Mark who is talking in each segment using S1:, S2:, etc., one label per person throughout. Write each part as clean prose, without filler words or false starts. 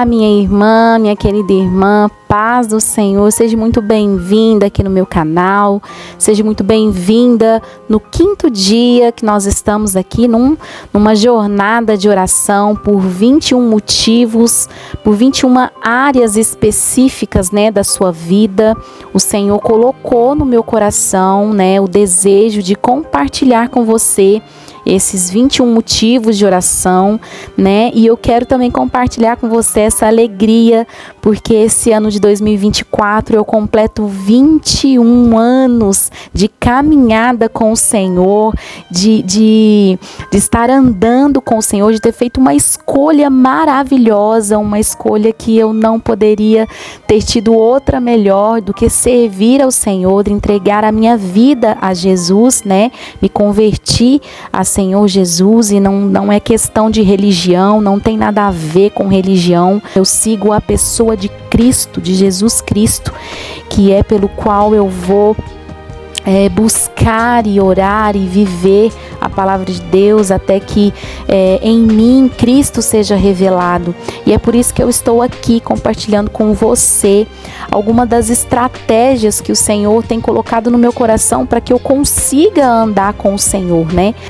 S1: Olá, minha irmã, minha querida irmã, paz do Senhor, seja muito bem-vinda aqui no meu canal, seja muito bem-vinda no 5º dia que nós estamos aqui numa jornada de oração por 21 motivos, por 21 áreas específicas, da sua vida. O Senhor colocou no meu coração, o desejo de compartilhar com você esses 21 motivos de oração, E eu quero também compartilhar com você essa alegria, porque esse ano de 2024 eu completo 21 anos de caminhada com o Senhor, de estar andando com o Senhor, de ter feito uma escolha maravilhosa, uma escolha que eu não poderia ter tido outra melhor do que servir ao Senhor, de entregar a minha vida a Jesus, Me converti a Senhor Jesus, e não é questão de religião, não tem nada a ver com religião. Eu sigo a pessoa de Cristo, de Jesus Cristo, que é pelo qual eu vou buscar e orar e viver a palavra de Deus até que em mim Cristo seja revelado. E é por isso que eu estou aqui compartilhando com você algumas das estratégias que o Senhor tem colocado no meu coração para que eu consiga andar com o Senhor,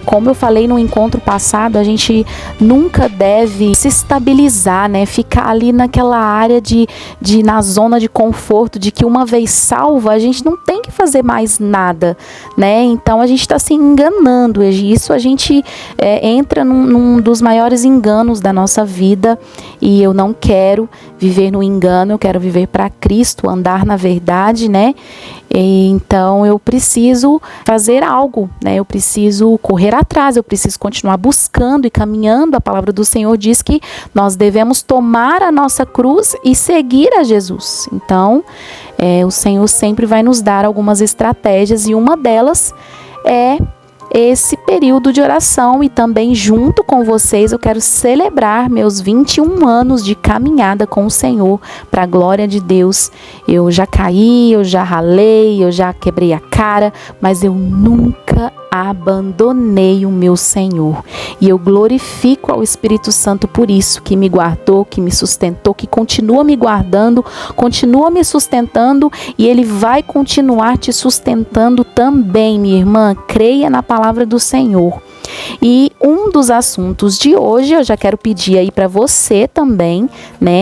S1: Como eu falei no encontro passado, a gente nunca deve se estabilizar, ficar ali naquela área na zona de conforto, de que uma vez salva, a gente não tem que fazer mais nada, Então a gente está se enganando, e isso a gente entra num dos maiores enganos da nossa vida, e eu não quero viver no engano, eu quero viver para Cristo, andar na verdade, Então eu preciso fazer algo, Eu preciso correr atrás, eu preciso continuar buscando e caminhando. A palavra do Senhor diz que nós devemos tomar a nossa cruz e seguir a Jesus. Então o Senhor sempre vai nos dar algumas estratégias, e uma delas é esse período de oração. E também junto com vocês eu quero celebrar meus 21 anos de caminhada com o Senhor, para a glória de Deus. Eu já caí, eu já ralei, eu já quebrei a cara, mas eu nunca abandonei o meu Senhor, e eu glorifico ao Espírito Santo por isso, que me guardou, que me sustentou, que continua me guardando, continua me sustentando, e Ele vai continuar te sustentando também, minha irmã. Creia na palavra do Senhor. E um dos assuntos de hoje, eu já quero pedir aí para você também,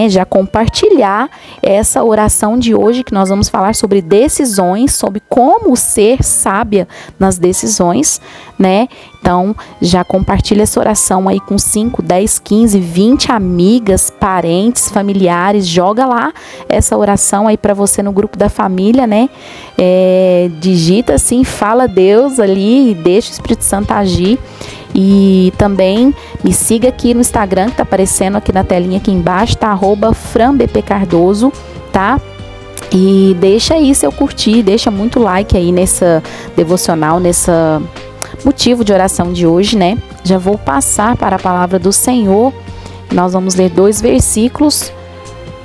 S1: já compartilhar essa oração de hoje, que nós vamos falar sobre decisões, sobre como ser sábia nas decisões, Então, já compartilha essa oração aí com 5, 10, 15, 20 amigas, parentes, familiares. Joga lá essa oração aí para você no grupo da família, Digita assim, fala Deus ali e deixa o Espírito Santo agir. E também me siga aqui no Instagram, que tá aparecendo aqui na telinha aqui embaixo, tá? @FranBPCardoso, tá? E deixa aí seu curtir, deixa muito like aí nessa devocional, nessa motivo de oração de hoje, Já vou passar para a palavra do Senhor. Nós vamos ler 2 versículos,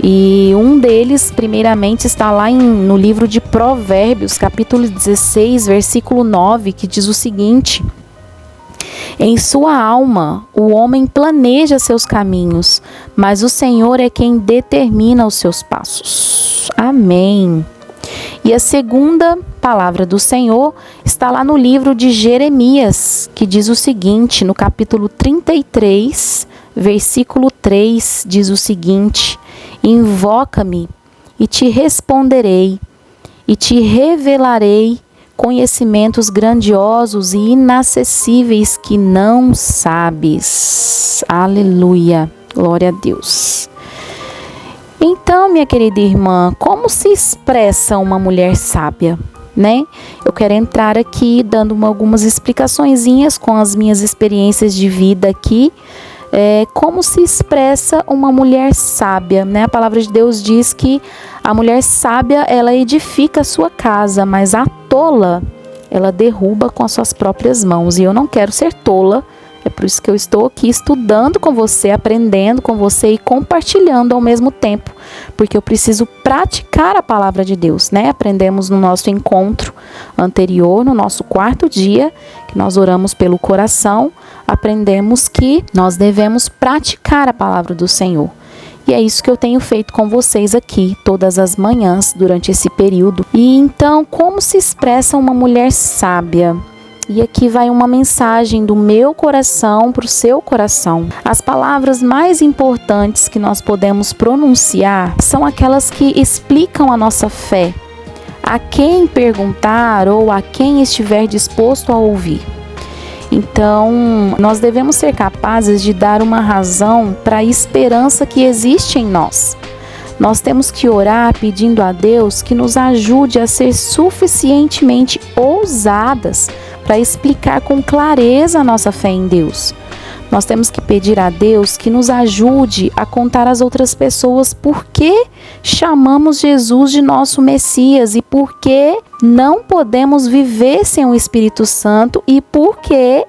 S1: e um deles, primeiramente, está lá no livro de Provérbios, capítulo 16, versículo 9, que diz o seguinte: em sua alma o homem planeja seus caminhos, mas o Senhor é quem determina os seus passos. Amém. E a segunda palavra do Senhor está lá no livro de Jeremias, que diz o seguinte, no capítulo 33, versículo 3, diz o seguinte: invoca-me e te responderei, e te revelarei conhecimentos grandiosos e inacessíveis que não sabes. Aleluia, glória a Deus. Então, minha querida irmã, como se expressa uma mulher sábia, Eu quero entrar aqui dando algumas explicaçõezinhas com as minhas experiências de vida aqui. Como se expressa uma mulher sábia, A palavra de Deus diz que a mulher sábia, ela edifica a sua casa, mas a tola, ela derruba com as suas próprias mãos. E eu não quero ser tola, é por isso que eu estou aqui estudando com você, aprendendo com você e compartilhando ao mesmo tempo, porque eu preciso praticar a palavra de Deus, Aprendemos no nosso encontro anterior, no nosso 4º dia, que nós oramos pelo coração, aprendemos que nós devemos praticar a palavra do Senhor. E é isso que eu tenho feito com vocês aqui todas as manhãs durante esse período. E então, como se expressa uma mulher sábia? E aqui vai uma mensagem do meu coração para o seu coração. As palavras mais importantes que nós podemos pronunciar são aquelas que explicam a nossa fé, a quem perguntar ou a quem estiver disposto a ouvir. Então, nós devemos ser capazes de dar uma razão para a esperança que existe em nós. Nós temos que orar pedindo a Deus que nos ajude a ser suficientemente ousadas para explicar com clareza a nossa fé em Deus. Nós temos que pedir a Deus que nos ajude a contar às outras pessoas por que chamamos Jesus de nosso Messias e por que não podemos viver sem o Espírito Santo e por que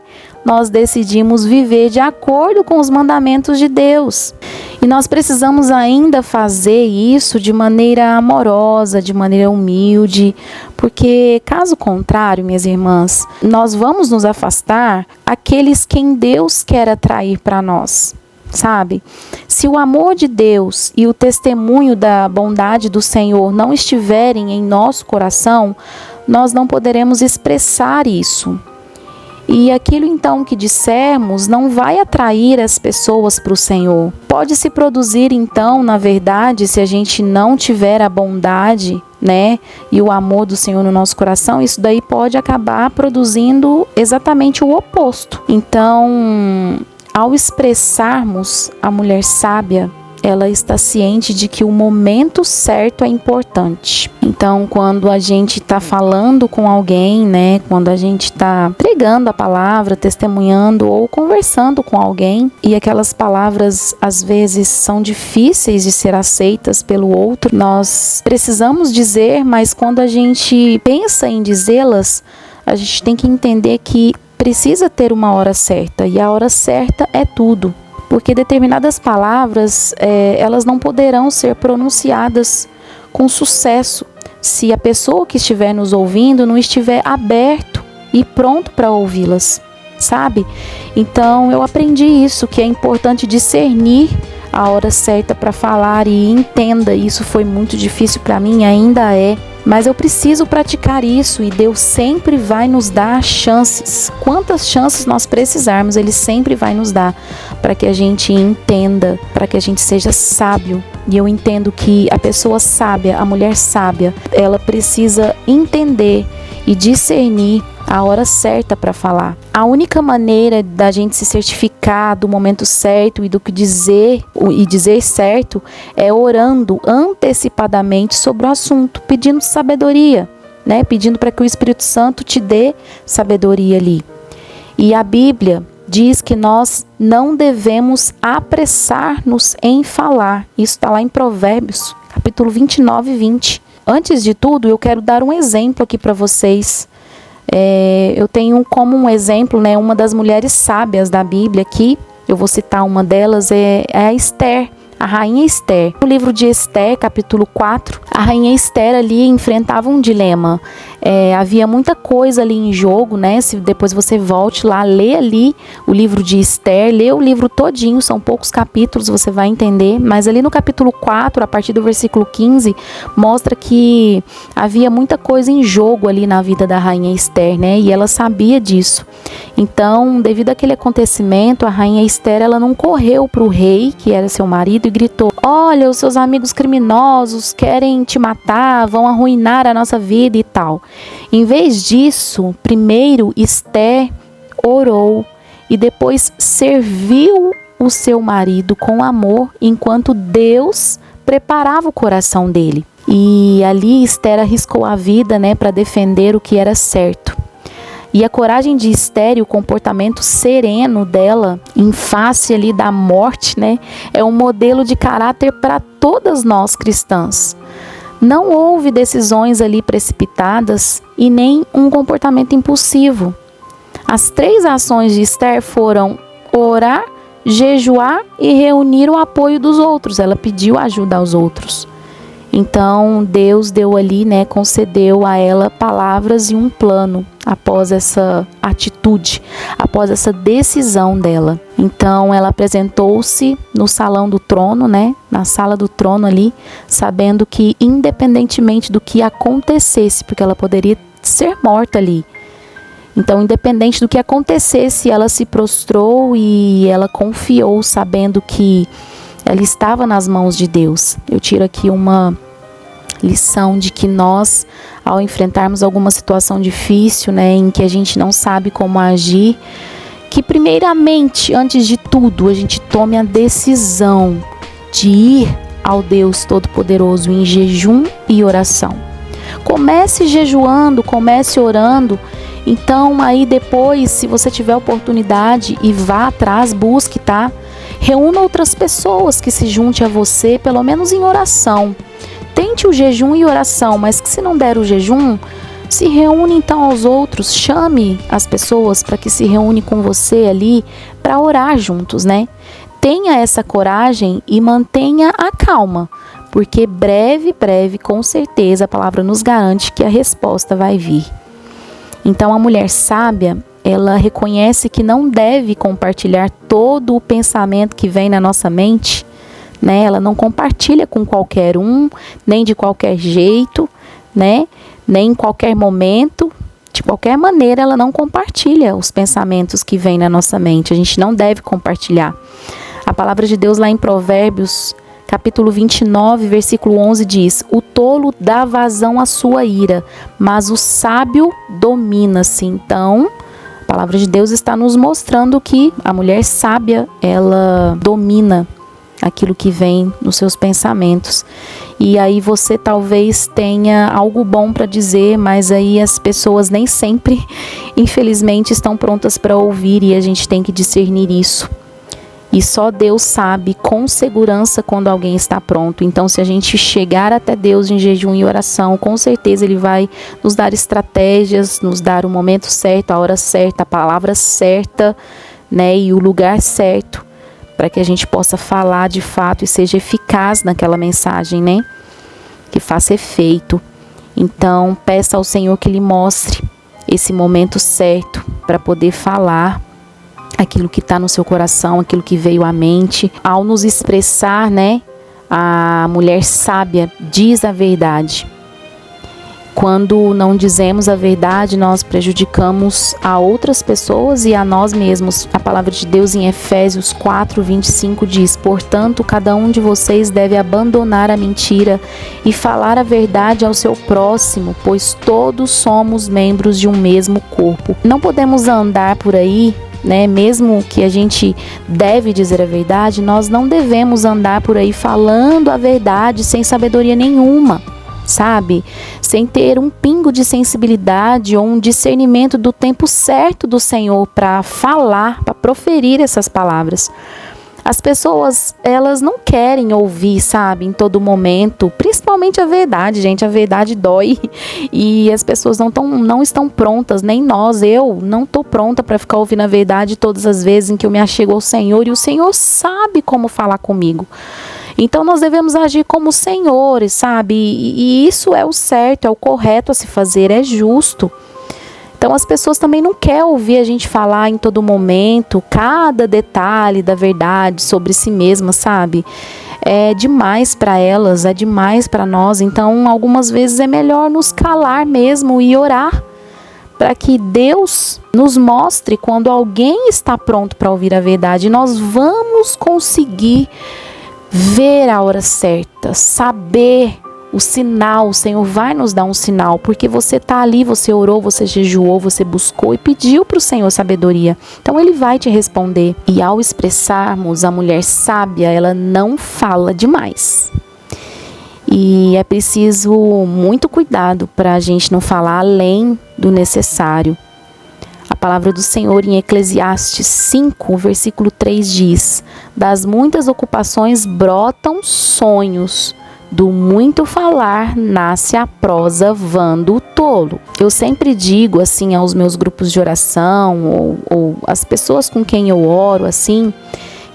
S1: nós decidimos viver de acordo com os mandamentos de Deus. E nós precisamos ainda fazer isso de maneira amorosa, de maneira humilde, porque caso contrário, minhas irmãs, nós vamos nos afastar aqueles quem Deus quer atrair para nós, sabe? Se o amor de Deus e o testemunho da bondade do Senhor não estiverem em nosso coração, nós não poderemos expressar isso. E aquilo então que dissermos não vai atrair as pessoas para o Senhor. Pode se produzir então, na verdade, se a gente não tiver a bondade, né, e o amor do Senhor no nosso coração, isso daí pode acabar produzindo exatamente o oposto. Então, ao expressarmos a mulher sábia, ela está ciente de que o momento certo é importante. Então, quando a gente está falando com alguém, né, quando a gente está pregando a palavra, testemunhando ou conversando com alguém, e aquelas palavras às vezes são difíceis de ser aceitas pelo outro, nós precisamos dizer, mas quando a gente pensa em dizê-las, a gente tem que entender que precisa ter uma hora certa, e a hora certa é tudo. Porque determinadas palavras, elas não poderão ser pronunciadas com sucesso se a pessoa que estiver nos ouvindo não estiver aberto e pronto para ouvi-las, sabe? Então, eu aprendi isso, que é importante discernir a hora certa para falar e entenda, isso foi muito difícil para mim, ainda é. Mas eu preciso praticar isso e Deus sempre vai nos dar chances. Quantas chances nós precisarmos, Ele sempre vai nos dar para que a gente entenda, para que a gente seja sábio. E eu entendo que a pessoa sábia, a mulher sábia, ela precisa entender e discernir a hora certa para falar. A única maneira da gente se certificar do momento certo e do que dizer e dizer certo é orando antecipadamente sobre o assunto, pedindo sabedoria, né? Pedindo para que o Espírito Santo te dê sabedoria ali. E a Bíblia diz que nós não devemos apressar-nos em falar. Isso está lá em Provérbios, capítulo 29 e 20. Antes de tudo, eu quero dar um exemplo aqui para vocês. Eu tenho como um exemplo, né, uma das mulheres sábias da Bíblia aqui. Eu vou citar uma delas, é a Esther, a rainha Esther. No livro de Esther, capítulo 4, a rainha Esther ali enfrentava um dilema. Havia muita coisa ali em jogo, né? Se depois você volte lá, lê ali o livro de Esther, lê o livro todinho, são poucos capítulos, você vai entender. Mas ali no capítulo 4, a partir do versículo 15, mostra que havia muita coisa em jogo ali na vida da rainha Esther, né? E ela sabia disso. Então, devido àquele acontecimento, a rainha Esther, ela não correu para o rei, que era seu marido, e gritou: olha, os seus amigos criminosos querem te matar, vão arruinar a nossa vida e tal. Em vez disso, primeiro Esther orou e depois serviu o seu marido com amor, enquanto Deus preparava o coração dele. E ali Esther arriscou a vida, né, para defender o que era certo. E a coragem de Esther e o comportamento sereno dela em face ali da morte, né, é um modelo de caráter para todas nós cristãs. Não houve decisões ali precipitadas e nem um comportamento impulsivo. As 3 ações de Esther foram orar, jejuar e reunir o apoio dos outros. Ela pediu ajuda aos outros. Então Deus deu ali, né, concedeu a ela palavras e um plano após essa atitude, após essa decisão dela. Então ela apresentou-se no salão do trono, né, na sala do trono ali, sabendo que independentemente do que acontecesse, porque ela poderia ser morta ali. Então, independente do que acontecesse, ela se prostrou e ela confiou, sabendo que ela estava nas mãos de Deus. Eu tiro aqui uma lição de que nós, ao enfrentarmos alguma situação difícil, né, em que a gente não sabe como agir, que primeiramente, antes de tudo, a gente tome a decisão de ir ao Deus Todo-Poderoso em jejum e oração. Comece jejuando, comece orando. Então aí depois, se você tiver oportunidade, e vá atrás, busque, tá? Reúna outras pessoas que se junte a você, pelo menos em oração. Tente o jejum e oração, mas que se não der o jejum, se reúne então aos outros, chame as pessoas para que se reúne com você ali para orar juntos, né? Tenha essa coragem e mantenha a calma, porque breve, com certeza, a palavra nos garante que a resposta vai vir. Então a mulher sábia, ela reconhece que não deve compartilhar todo o pensamento que vem na nossa mente, né? Ela não compartilha com qualquer um, nem de qualquer jeito, né? Nem em qualquer momento. De qualquer maneira, ela não compartilha os pensamentos que vêm na nossa mente. A gente não deve compartilhar. A palavra de Deus lá em Provérbios, capítulo 29, versículo 11 diz: o tolo dá vazão à sua ira, mas o sábio domina-se. Então, a palavra de Deus está nos mostrando que a mulher sábia, ela domina aquilo que vem nos seus pensamentos. E aí você talvez tenha algo bom para dizer, mas aí as pessoas nem sempre, infelizmente, estão prontas para ouvir, e a gente tem que discernir isso. E só Deus sabe com segurança quando alguém está pronto. Então, se a gente chegar até Deus em jejum e oração, com certeza Ele vai nos dar estratégias, nos dar o momento certo, a hora certa, a palavra certa, né, e o lugar certo, para que a gente possa falar de fato e seja eficaz naquela mensagem, né, que faça efeito. Então, peça ao Senhor que Ele mostre esse momento certo para poder falar aquilo que está no seu coração, aquilo que veio à mente. Ao nos expressar, né, a mulher sábia diz a verdade. Quando não dizemos a verdade, nós prejudicamos a outras pessoas e a nós mesmos. A palavra de Deus em Efésios 4:25 diz: portanto, cada um de vocês deve abandonar a mentira e falar a verdade ao seu próximo, pois todos somos membros de um mesmo corpo. Não podemos andar por aí, né, mesmo que a gente deve dizer a verdade, nós não devemos andar por aí falando a verdade sem sabedoria nenhuma, sabe? Sem ter um pingo de sensibilidade ou um discernimento do tempo certo do Senhor para falar, para proferir essas palavras. As pessoas, elas não querem ouvir, sabe, em todo momento, principalmente a verdade, gente. A verdade dói e as pessoas não estão prontas, nem nós, eu não estou pronta para ficar ouvindo a verdade todas as vezes em que eu me achego ao Senhor, e o Senhor sabe como falar comigo. Então nós devemos agir como senhores, sabe, e isso é o certo, é o correto a se fazer, é justo. Então as pessoas também não querem ouvir a gente falar em todo momento, cada detalhe da verdade sobre si mesma, sabe? É demais para elas, é demais para nós. Então algumas vezes é melhor nos calar mesmo e orar para que Deus nos mostre quando alguém está pronto para ouvir a verdade. Nós vamos conseguir ver a hora certa, saber o sinal. O Senhor vai nos dar um sinal, porque você está ali, você orou, você jejuou, você buscou e pediu para o Senhor sabedoria. Então Ele vai te responder. E ao expressarmos a mulher sábia, ela não fala demais. E é preciso muito cuidado para a gente não falar além do necessário. A palavra do Senhor em Eclesiastes 5, versículo 3 diz: das muitas ocupações brotam sonhos, do muito falar nasce a prosa vã do tolo. Eu sempre digo assim aos meus grupos de oração ou as pessoas com quem eu oro assim,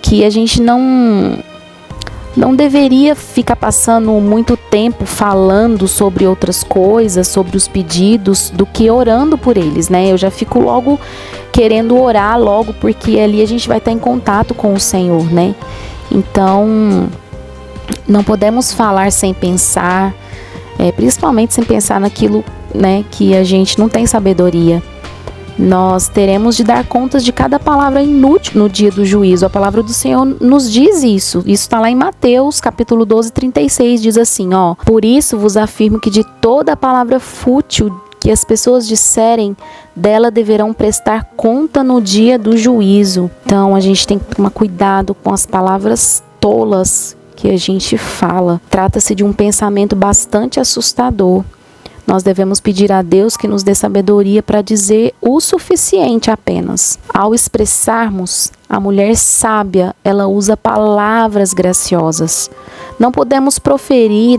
S1: que a gente não não deveria ficar passando muito tempo falando sobre outras coisas, sobre os pedidos, do que orando por eles, né? Eu já fico logo querendo orar logo, porque ali a gente vai estar em contato com o Senhor, né? Então, não podemos falar sem pensar, principalmente sem pensar naquilo, né, que a gente não tem sabedoria. Nós teremos de dar contas de cada palavra inútil no dia do juízo. A palavra do Senhor nos diz isso. Isso está lá em Mateus, capítulo 12, 36, diz assim, ó: por isso vos afirmo que de toda palavra fútil que as pessoas disserem, dela deverão prestar conta no dia do juízo. Então a gente tem que tomar cuidado com as palavras tolas que a gente fala. Trata-se de um pensamento bastante assustador. Nós devemos pedir a Deus que nos dê sabedoria para dizer o suficiente apenas. Ao expressarmos, a mulher sábia, ela usa palavras graciosas. Não podemos proferir,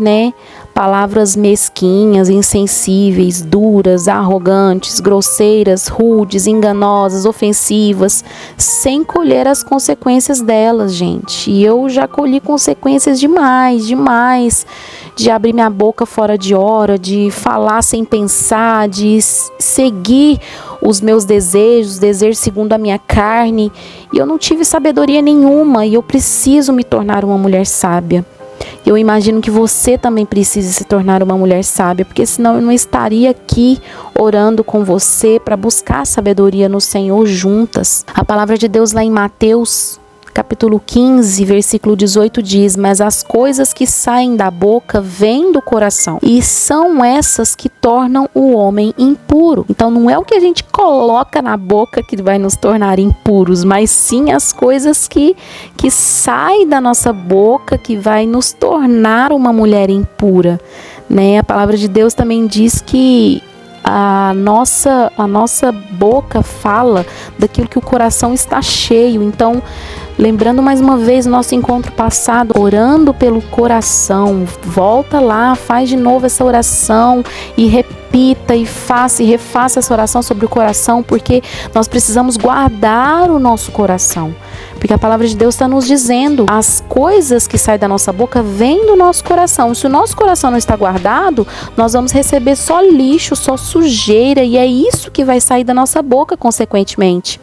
S1: palavras mesquinhas, insensíveis, duras, arrogantes, grosseiras, rudes, enganosas, ofensivas, sem colher as consequências delas, gente. E eu já colhi consequências demais, de abrir minha boca fora de hora, de falar sem pensar, de seguir os meus desejos segundo a minha carne. E eu não tive sabedoria nenhuma, e eu preciso me tornar uma mulher sábia. Eu imagino que você também precisa se tornar uma mulher sábia, porque senão eu não estaria aqui orando com você para buscar sabedoria no Senhor juntas. A palavra de Deus lá em Mateus, capítulo 15, versículo 18 diz: mas as coisas que saem da boca vêm do coração, e são essas que tornam o homem impuro. Então não é o que a gente coloca na boca que vai nos tornar impuros, mas sim as coisas que saem da nossa boca que vai nos tornar uma mulher impura, né? A palavra de Deus também diz que a nossa boca fala daquilo que o coração está cheio. Então, lembrando mais uma vez o nosso encontro passado, orando pelo coração, volta lá, faz de novo essa oração e repita e faça e refaça essa oração sobre o coração, porque nós precisamos guardar o nosso coração. Porque a palavra de Deus está nos dizendo, as coisas que saem da nossa boca vêm do nosso coração. Se o nosso coração não está guardado, nós vamos receber só lixo, só sujeira, e é isso que vai sair da nossa boca, consequentemente.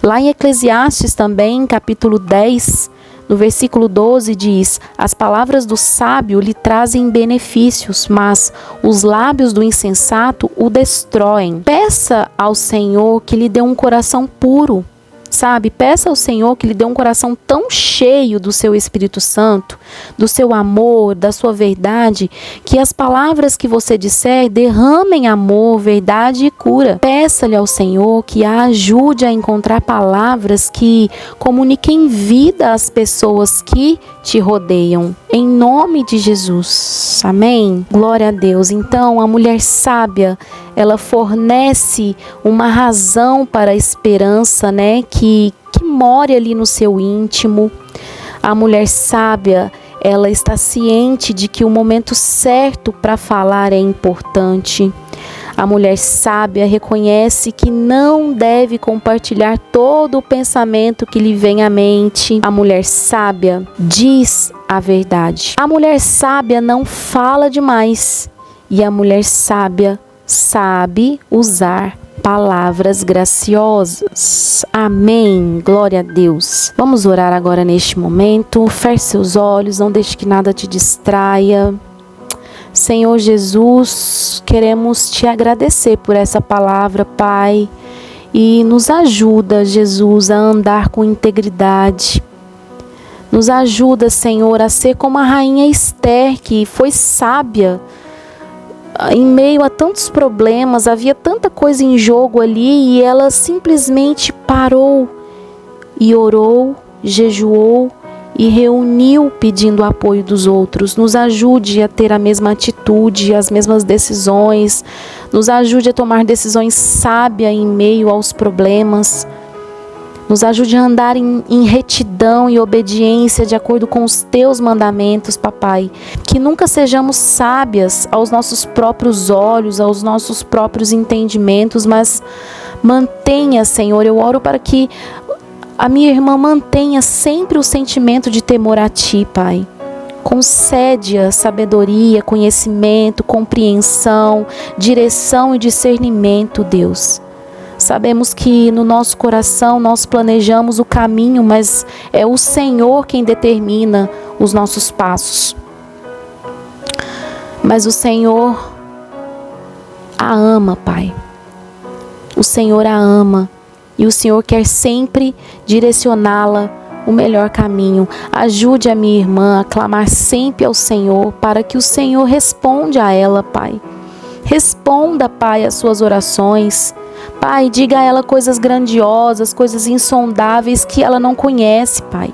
S1: Lá em Eclesiastes também, capítulo 10, no versículo 12 diz: as palavras do sábio lhe trazem benefícios, mas os lábios do insensato o destroem. Peça ao Senhor que lhe dê um coração puro. Sabe, peça ao Senhor que lhe dê um coração tão cheio do seu Espírito Santo, do seu amor, da sua verdade, que as palavras que você disser derramem amor, verdade e cura. Peça-lhe ao Senhor que a ajude a encontrar palavras que comuniquem vida às pessoas que te rodeiam. Em nome de Jesus. Amém? Glória a Deus. Então, a mulher sábia, ela fornece uma razão para a esperança, que mora ali no seu íntimo. A mulher sábia, ela está ciente de que o momento certo para falar é importante. A mulher sábia reconhece que não deve compartilhar todo o pensamento que lhe vem à mente. A mulher sábia diz a verdade. A mulher sábia não fala demais. E a mulher sábia sabe usar palavras graciosas. Amém. Glória a Deus. Vamos orar agora neste momento. Feche seus olhos, não deixe que nada te distraia. Senhor Jesus, queremos te agradecer por essa palavra, Pai. E nos ajuda, Jesus, a andar com integridade. Nos ajuda, Senhor, a ser como a rainha Esther, que foi sábia. Em meio a tantos problemas, havia tanta coisa em jogo ali, e ela simplesmente parou e orou, jejuou e reuniu pedindo o apoio dos outros. Nos ajude a ter a mesma atitude, as mesmas decisões. Nos ajude a tomar decisões sábias em meio aos problemas. Nos ajude a andar em retidão e obediência de acordo com os teus mandamentos, papai. Que nunca sejamos sábias aos nossos próprios olhos, aos nossos próprios entendimentos, mas mantenha, Senhor, eu oro para que a minha irmã mantenha sempre o sentimento de temor a Ti, Pai. Concede-a sabedoria, conhecimento, compreensão, direção e discernimento, Deus. Sabemos que no nosso coração nós planejamos o caminho, mas é o Senhor quem determina os nossos passos. Mas o Senhor a ama, Pai. O Senhor a ama e o Senhor quer sempre direcioná-la o melhor caminho. Ajude a minha irmã a clamar sempre ao Senhor para que o Senhor responda a ela, Pai. Responda, Pai, as suas orações. Pai, diga a ela coisas grandiosas, coisas insondáveis que ela não conhece, Pai.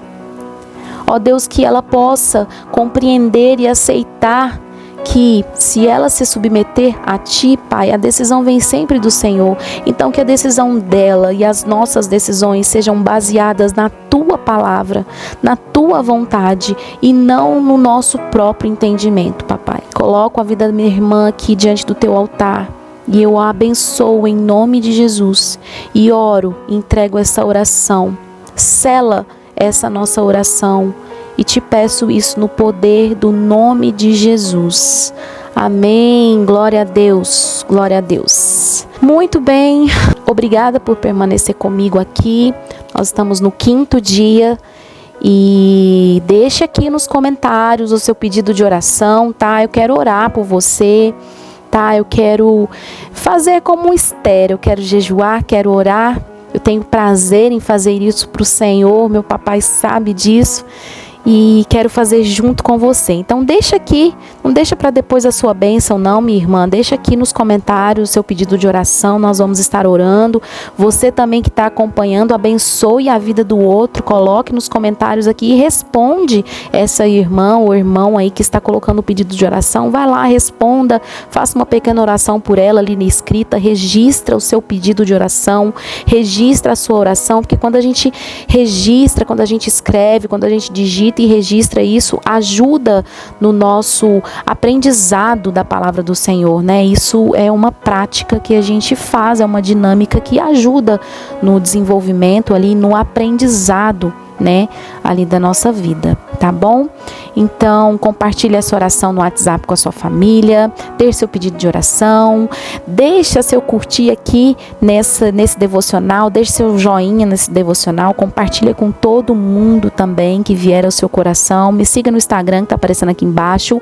S1: Ó Deus, que ela possa compreender e aceitar que se ela se submeter a Ti, Pai, a decisão vem sempre do Senhor. Então que a decisão dela e as nossas decisões sejam baseadas na Tua palavra, na Tua vontade e não no nosso próprio entendimento, Papai. Coloco a vida da minha irmã aqui diante do Teu altar e eu a abençoo em nome de Jesus e oro, entrego essa oração, sela essa nossa oração e te peço isso no poder do nome de Jesus. Amém. Glória a Deus. Glória a Deus. Muito bem. Obrigada por permanecer comigo aqui. Nós estamos no 5º dia. E deixa aqui nos comentários o seu pedido de oração, tá? Eu quero orar por você, tá? Eu quero fazer como um Esther. Eu quero jejuar, quero orar. Eu tenho prazer em fazer isso para o Senhor. Meu papai sabe disso. E quero fazer junto com você. Então deixa aqui, não deixa para depois a sua bênção não, minha irmã. Deixa aqui nos comentários o seu pedido de oração, nós vamos estar orando. Você também que está acompanhando, abençoe a vida do outro. Coloque nos comentários aqui e responde essa irmã ou irmão aí que está colocando o pedido de oração. Vai lá, responda, faça uma pequena oração por ela ali na escrita. Registra o seu pedido de oração, registra a sua oração, porque quando a gente registra, quando a gente escreve, quando a gente digita e registra isso, ajuda no nosso aprendizado da palavra do Senhor, né? Isso é uma prática que a gente faz, é uma dinâmica que ajuda no desenvolvimento ali, no aprendizado, né, ali da nossa vida, tá bom? Então, compartilhe essa oração no WhatsApp com a sua família, deixe seu pedido de oração, deixa seu curtir aqui nesse devocional, deixe seu joinha nesse devocional, compartilha com todo mundo também que vier ao seu coração. Me siga no Instagram que tá aparecendo aqui embaixo,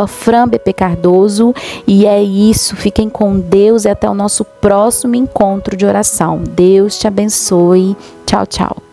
S1: @FranBPCardoso, e é isso, fiquem com Deus e até o nosso próximo encontro de oração. Deus te abençoe, tchau, tchau.